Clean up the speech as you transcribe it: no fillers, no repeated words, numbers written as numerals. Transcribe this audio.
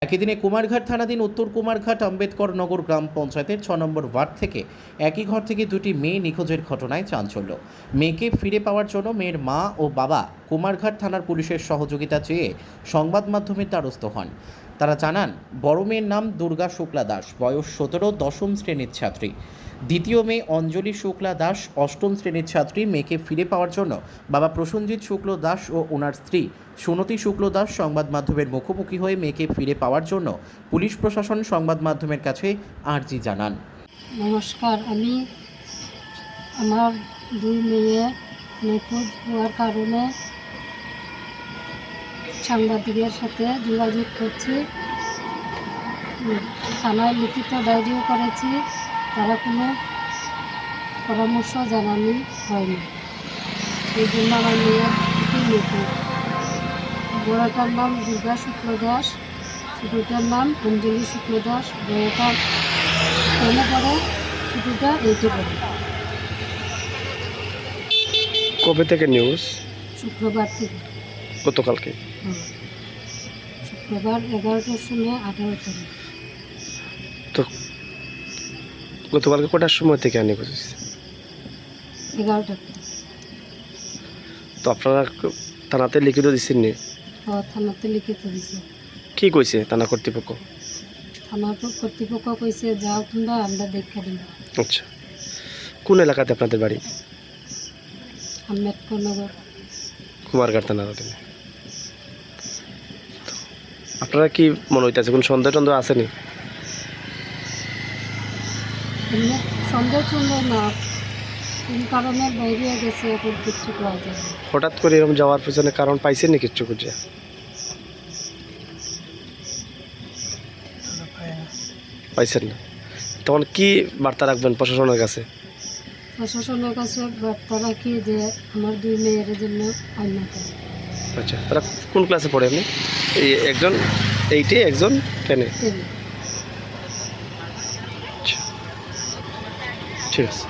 একই দিনে কুমারঘাট থানাধীন উত্তর কুমারঘাট আম্বেদকর নগর গ্রাম পঞ্চায়েতের 6 নম্বর ওয়ার্ড থেকে একই ঘর থেকে দুটি মেয়ে নিখোঁজের ঘটনায় চাঞ্চল্য। মেয়েকে ফিরে পাওয়ার জন্য মেয়ের মা ও বাবা কুমারঘাট থানার পুলিশের সহযোগিতা চেয়ে সংবাদ মাধ্যমের দ্বারস্থ হন। তারা জানান, বড় মেয়ের নাম দুর্গা শুক্লা দাস, বয়স 17, দশম শ্রেণীর ছাত্রী। দ্বিতীয় মেয়ে অঞ্জলি শুক্লা দাস, অষ্টম শ্রেণীর ছাত্রী। মেয়েকে ফিরে পাওয়ার জন্য বাবা প্রসেনজিৎ শুক্ল দাস ও ওনার স্ত্রী সুনতি শুক্ল দাস সংবাদ মাধ্যমের মুখোমুখি হয়ে মেয়েকে ফিরে পাওয়ার জন্য পুলিশ প্রশাসন সংবাদ মাধ্যমের কাছে আর্জি জানান। নমস্কার, আমি আমার দুই মেয়ে নিখোঁজ হওয়ার কারণে সাংবাদিকের সাথে যোগাযোগ করছি। থানায় লিখিত ডায়েরিও করেছি, তারা কোনো পরামর্শ জানানো হয়নি। এই জন্য আমার মেয়ের দুটি নিখোঁজ। বড়টার নাম দুর্গা শুক্ল দাস, ছোটোটার নাম অঞ্জলি শুক্ল দাস। বড়টা 10-এ পড়ে, ছোটোটা 8-এ পড়ে। কবে থেকে নিউজ? শুক্রবার থেকে। গতকালকে? শুক্রবার 11টার সময় 18 তারিখ। তো গতকালকে কটার সময় থেকে আনি করেছে? 11টার থেকে। তো আপনারা থানাতে লিখিত দিচ্ছেন নি? থানাতে লিখিত দিছে। কি কইছে থানা কর্তৃপক্ষ? থানার কর্তৃপক্ষ কইছে, যাও তোমরা, আমরা দেখা দিব। আচ্ছা, কোন এলাকাতে আপনাদের বাড়ি? আম্বেদকর নগর, কুমারঘাট থানার অধীনে। আপনারা কি মনে হইতেছে কোন সন্দেহ টন্দেহ আসেনি? এমনি সন্দেহ না, কোন কারণে বাইরে গেছে এখন কিচ্ছু পাওয়া যায় না। হঠাৎ করে এরকম যাওয়ার পিছনে কারণ পাইছেন নি কিচ্ছু খুঁজে? পাইছেন না? তখন কি বার্তা রাখবেন প্রশাসনের কাছে? প্রশাসনের কাছে বার্তা রাখি যে আমার দুই মেয়ের জন্য আইন করে। আচ্ছা, তারা কোন ক্লাসে পড়ে? আপনি এই একজন 8-এ, একজন 10-এ। আচ্ছা, ঠিক আছে।